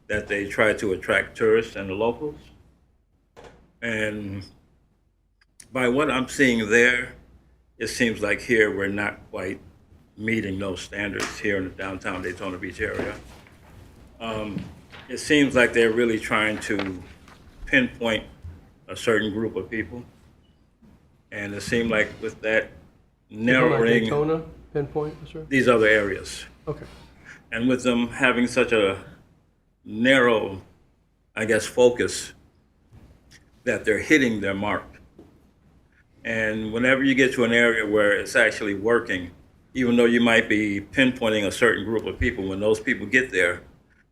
that they try to attract tourists and the locals. And by what I'm seeing there, it seems like here we're not quite meeting those standards here in the downtown Daytona Beach area. It seems like they're really trying to pinpoint a certain group of people. And it seemed like with that narrowing Daytona, pinpoint, sir? these other areas, Okay. and with them having such a narrow, I guess, focus, that they're hitting their mark. And whenever you get to an area where it's actually working, even though you might be pinpointing a certain group of people, when those people get there,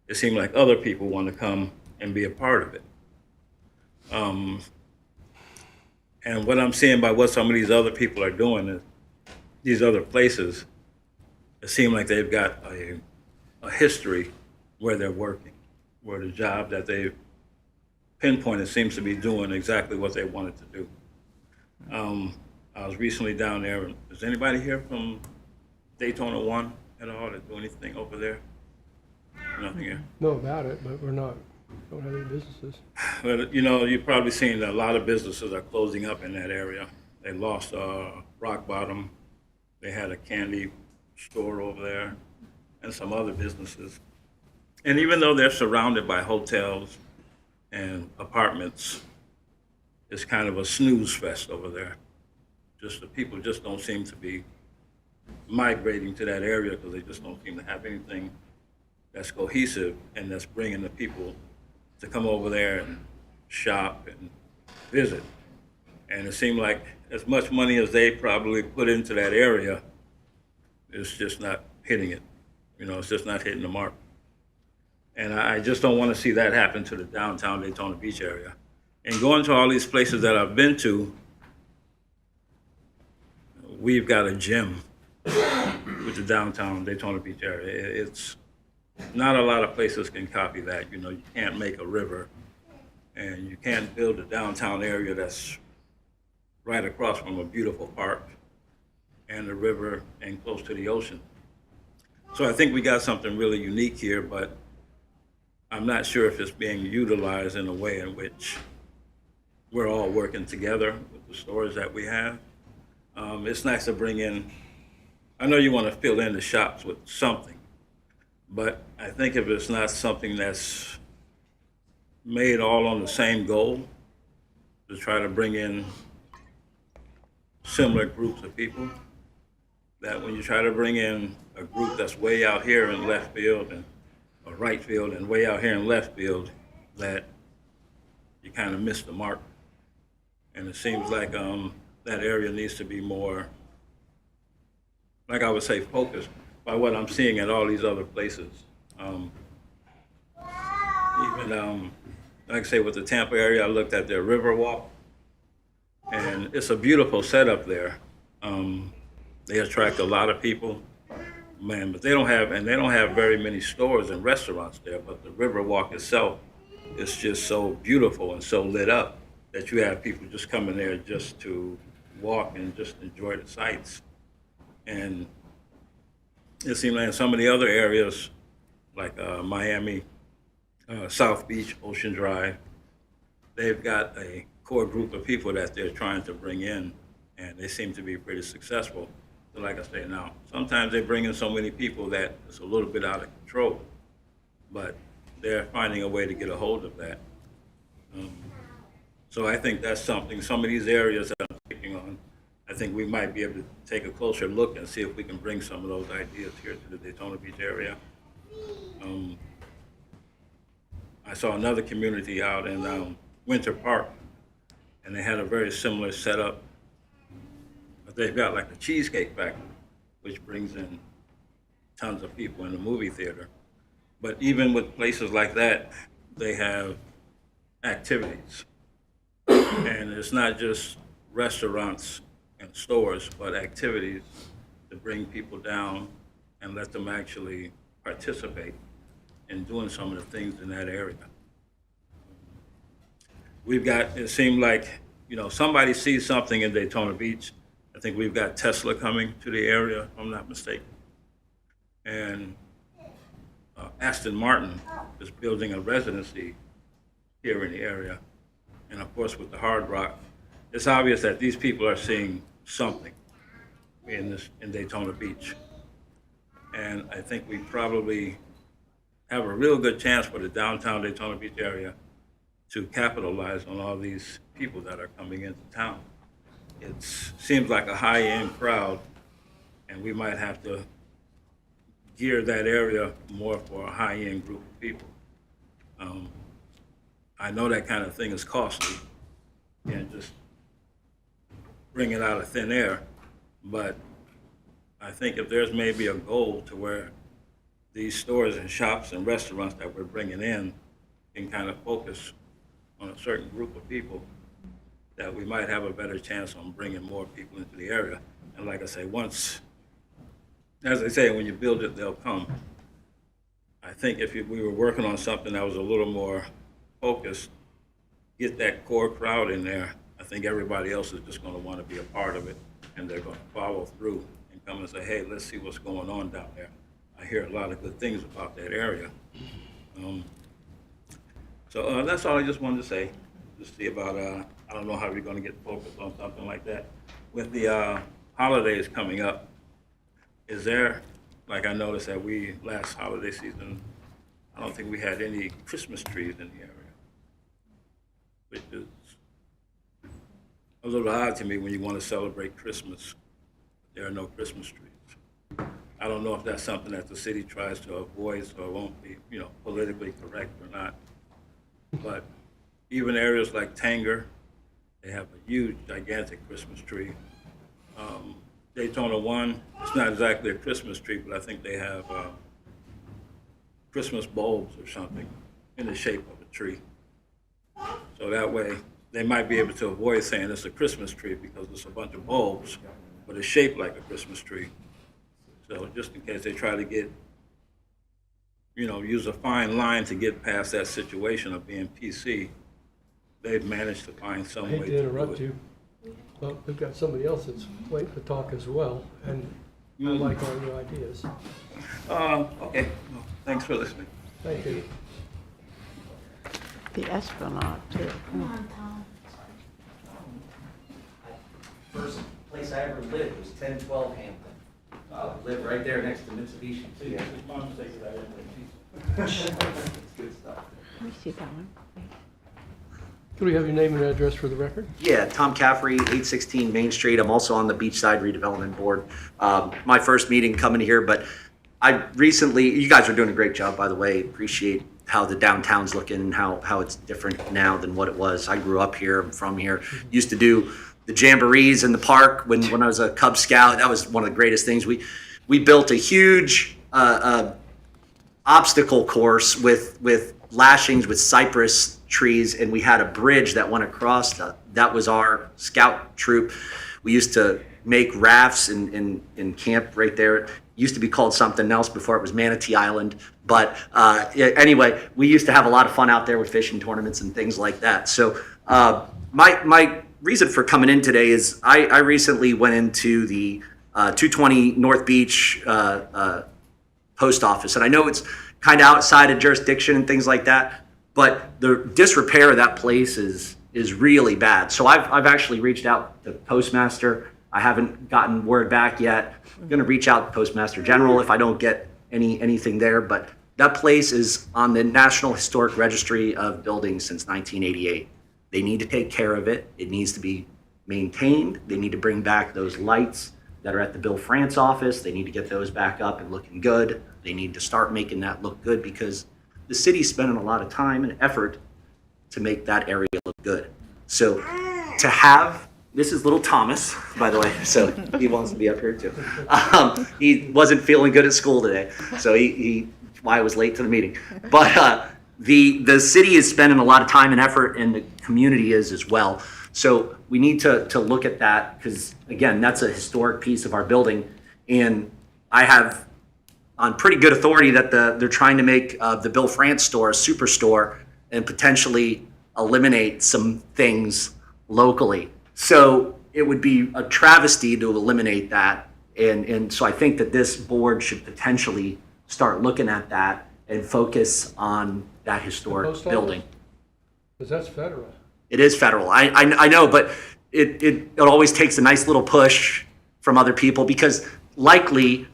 it seems like other people want to come and be a part of it. And what I'm seeing by what some of these other people are doing is these other places, it seems like they've got a history where they're working, where the job that they've pinpointed seems to be doing exactly what they wanted to do. I was recently down there. Is anybody here from Daytona 1 at all that do anything over there? Nothing here. Know about it, but don't have any businesses. But you know, you've probably seen that a lot of businesses are closing up in that area. They lost Rock Bottom. They had a candy store over there and some other businesses. And even though they're surrounded by hotels and apartments, it's kind of a snooze fest over there. Just the people just don't seem to be migrating to that area because they just don't seem to have anything that's cohesive and that's bringing the people to come over there and shop and visit. And it seemed like as much money as they probably put into that area, it's just not hitting it. You know, it's just not hitting the mark. And I just don't want to see that happen to the downtown Daytona Beach area. And going to all these places that I've been to, we've got a gem with the downtown Daytona Beach area. It's not a lot of places can copy that. You know, you can't make a river, and you can't build a downtown area that's right across from a beautiful park and the river and close to the ocean. So I think we got something really unique here, but I'm not sure if it's being utilized in a way in which we're all working together with the stores that we have. It's nice to bring in, I know you want to fill in the shops with something, but I think if it's not something that's made all on the same goal, to try to bring in similar groups of people, that when you try to bring in a group that's way out here in left field and or right field and way out here in left field, that you kind of miss the mark. And it seems like that area needs to be more, like I would say, focused by what I'm seeing at all these other places. Even, like I say, with the Tampa area, I looked at their Riverwalk, and it's a beautiful setup there. They attract a lot of people, man, but they don't have very many stores and restaurants there, but the Riverwalk itself is just so beautiful and so lit up that you have people just coming there just to walk and just enjoy the sights. And it seems like in some of the other areas, like Miami, South Beach, Ocean Drive, they've got a core group of people that they're trying to bring in, and they seem to be pretty successful. So like I say now, sometimes they bring in so many people that it's a little bit out of control, but they're finding a way to get a hold of that. So I think that's something, some of these areas that I'm picking on, I think we might be able to take a closer look and see if we can bring some of those ideas here to the Daytona Beach area. I saw another community out in Winter Park, and they had a very similar setup. But they've got like a cheesecake factory, which brings in tons of people in the movie theater. But even with places like that, they have activities. And it's not just restaurants and stores, but activities to bring people down and let them actually participate in doing some of the things in that area. We've got, it seemed like, you know, somebody sees something in Daytona Beach. I think we've got Tesla coming to the area, if I'm not mistaken. And Aston Martin is building a residency here in the area. And of course, with the Hard Rock, it's obvious that these people are seeing something in Daytona Beach. And I think we probably have a real good chance for the downtown Daytona Beach area to capitalize on all these people that are coming into town. It seems like a high-end crowd, and we might have to gear that area more for a high-end group of people. I know that kind of thing is costly, and just bring it out of thin air, but I think if there's maybe a goal to where these stores and shops and restaurants that we're bringing in can kind of focus on a certain group of people, that we might have a better chance on bringing more people into the area. And like I say, once, as they say, when you build it, they'll come. I think if we were working on something that was a little more focused, get that core crowd in there, I think everybody else is just going to want to be a part of it, and they're going to follow through and come and say, hey, let's see what's going on down there. I hear a lot of good things about that area. So that's all I just wanted to say. Just see about, I don't know how we're going to get focused on something like that. With the holidays coming up, is there, like I noticed that last holiday season, I don't think we had any Christmas trees in the area, which is a little odd to me when you want to celebrate Christmas. There are no Christmas trees. I don't know if that's something that the city tries to avoid so it won't be, you know, politically correct or not. But even areas like Tanger, they have a huge, gigantic Christmas tree. Daytona 1, it's not exactly a Christmas tree, but I think they have Christmas bulbs or something in the shape of a tree. So that way, they might be able to avoid saying it's a Christmas tree because it's a bunch of bulbs, but it's shaped like a Christmas tree. So just in case they try to get, you know, use a fine line to get past that situation of being PC, they've managed to find some I way hate to to do interrupt it. you, but we've got somebody else that's waiting to talk as well, and I like all your ideas. Okay, well, thanks for listening. Thank you. The Esplanade, too. First place I ever lived was 1012 Hampton. I lived right there next to Mitsubishi too. It's my mistake that I didn't bring pizza. It's good stuff. Let me see that one. Could we have your name and address for the record? Yeah, Tom Caffrey, 816 Main Street. I'm also on the Beachside Redevelopment Board. My first meeting coming here, but I recently, you guys are doing a great job, by the way. Appreciate how the downtown's looking and how it's different now than what it was. I grew up here, I'm from here. Used to do the jamborees in the park when I was a Cub Scout. That was one of the greatest things. We built a huge obstacle course with lashings with cypress trees, and we had a bridge that went across. That was our scout troop. We used to make rafts in camp right there. It used to be called something else before it was Manatee Island. But anyway, we used to have a lot of fun out there with fishing tournaments and things like that. So my reason for coming in today is I recently went into the 220 North Beach post office, and I know it's kind of outside of jurisdiction and things like that, but the disrepair of that place is really bad. So I've actually reached out to Postmaster. I haven't gotten word back yet. I'm going to reach out to Postmaster General if I don't get anything there, but that place is on the National Historic Registry of Buildings since 1988. They need to take care of it. It needs to be maintained. They need to bring back those lights that are at the Bill France office. They need to get those back up and looking good. They need to start making that look good because the city's spending a lot of time and effort to make that area look good. So to have, this is little Thomas, by the way, so he wants to be up here too. He wasn't feeling good at school today, so he why I was late to the meeting. But the city is spending a lot of time and effort, and the community is as well. So we need to look at that, because again, that's a historic piece of our building. And I have on pretty good authority that they're trying to make the Bill France store a superstore and potentially eliminate some things locally. So it would be a travesty to eliminate that. And so I think that this board should potentially start looking at that and focus on that historic post office? building. Because that's federal. It is federal. I know, but it always takes a nice little push from other people, because likely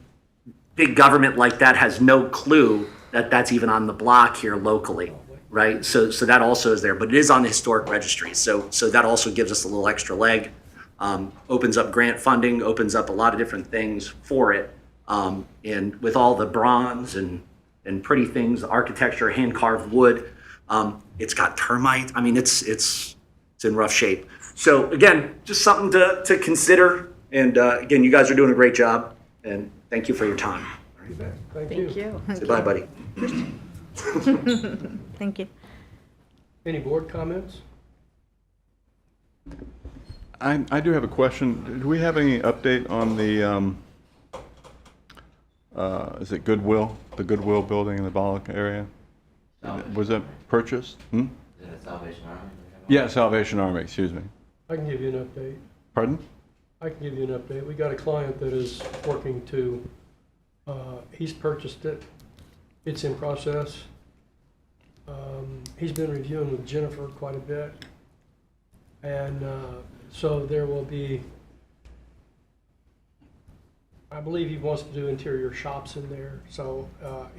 big government like that has no clue that that's even on the block here locally, right? So that also is there, but it is on the historic registry. So that also gives us a little extra leg, opens up grant funding, opens up a lot of different things for it. And with all the bronze and pretty things, architecture, hand carved wood, it's got termite. I mean, it's in rough shape. So again, just something to consider. And again, you guys are doing a great job, and thank you for your time. Thank Thank you. you. Say bye, buddy. Thank you. Any board comments? I do have a question. Do we have any update on the, is it Goodwill, the Goodwill building in the Bollock area? Was that purchased? Is it Salvation Army? Yeah, Salvation Army, excuse me. I can give you an update. Pardon? I can give you an update. We got a client that is working to, he's purchased it. It's in process. He's been reviewing with Jennifer quite a bit. And so there will be, I believe he wants to do interior shops in there. So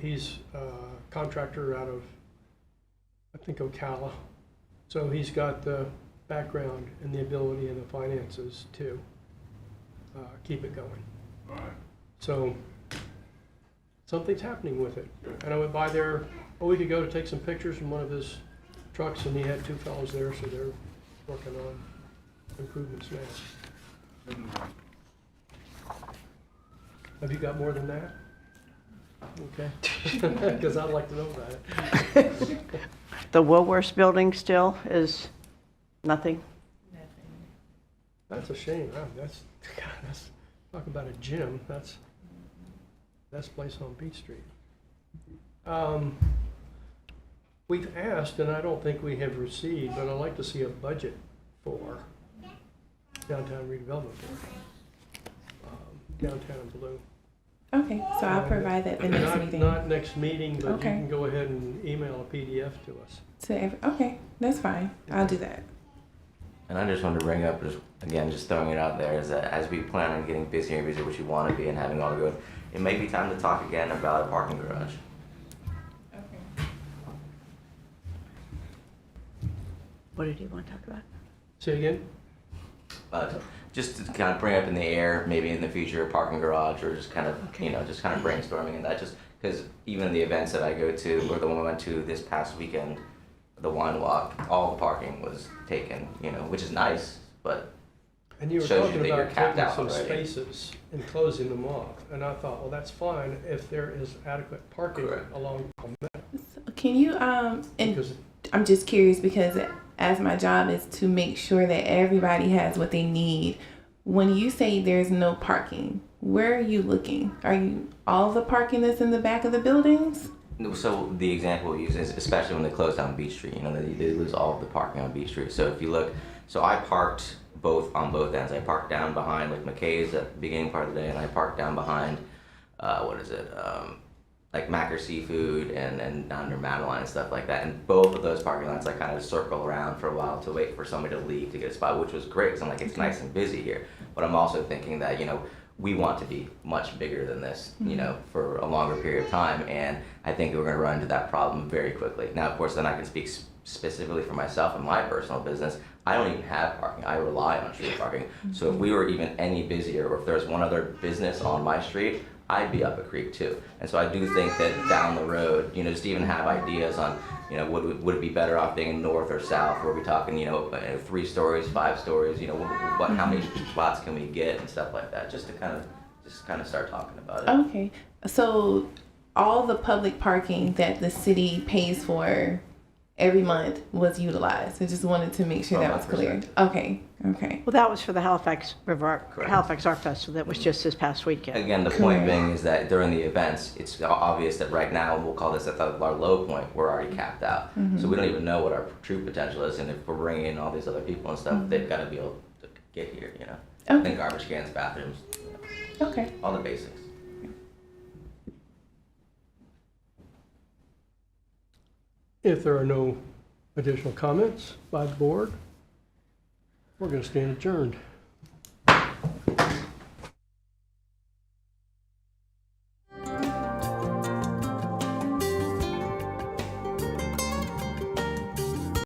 he's a contractor out of, I think, Ocala. So he's got the background and the ability and the finances to keep it going. All right. So something's happening with it. And I went by there a week ago to take some pictures from one of his trucks, and he had two fellows there, so they're working on improvements now. Have you got more than that? Okay. Because I'd like to know about it. The Woolworths building still is nothing? That's a shame. That's talk about a gym. That's best place on Beach Street. We've asked, and I don't think we have received, but I'd like to see a budget for downtown redevelopment. Downtown Blue. Okay, so I'll provide that the next meeting. Not next meeting, but Okay. you can go ahead and email a PDF to us. Okay, that's fine. I'll do that. And I just wanted to bring up, just throwing it out there, is that as we plan on getting busier and busier, which we want to be, and having all the good, it may be time to talk again about a parking garage. Okay. What did you want to talk about? Say again? Just to kind of bring up in the air, maybe in the future, a parking garage, or just kind of, just kind of brainstorming, and that just, because even the events that I go to, or the one we went to this past weekend, the wine walk, all the parking was taken, which is nice, but And you were shows you talking that you're about capped taking out some already. spaces and closing them off. And I thought, well, that's fine if there is adequate parking Correct. along Palmetto. Can you, and Because I'm just curious because as my job is to make sure that everybody has what they need, when you say there's no parking, where are you looking? Are you all the parking that's in the back of the buildings? So the example we use is, especially when they close down Beach Street, they lose all of the parking on Beach Street. So if you look, so I parked on both ends. I parked down behind like McKay's at the beginning part of the day, and I parked down behind, like Macker Seafood and down near Madeline and stuff like that. And both of those parking lots, I kind of circle around for a while to wait for somebody to leave to get a spot, which was great because I'm like, it's nice and busy here. But I'm also thinking that, we want to be much bigger than this, for a longer period of time. And I think we're going to run into that problem very quickly. Now, of course, then I can speak specifically for myself and my personal business. I don't even have parking. I rely on street parking. So if we were even any busier, or if there's one other business on my street, I'd be up a creek too. And so I do think that down the road, you know, just to even have ideas on, you know, would it be better off being north or south? Were we talking, you know, 3 stories, 5 stories? You know, how many lots can we get and stuff like that? Just to kind of start talking about it. Okay, so all the public parking that the city pays for every month was utilized. I just wanted to make sure that was clear. 100%. Okay. Well, that was for the Halifax Correct. Halifax Art Festival that was just this past weekend. Again, the point being is that during the events, it's obvious that right now, we'll call this at our low point, we're already capped out. So we don't even know what our true potential is, and if we're bringing in all these other people and stuff, they've got to be able to get here, you know? Okay. And garbage cans, bathrooms, you know, Okay. all the basics. If there are no additional comments by the board, we're going to stand adjourned.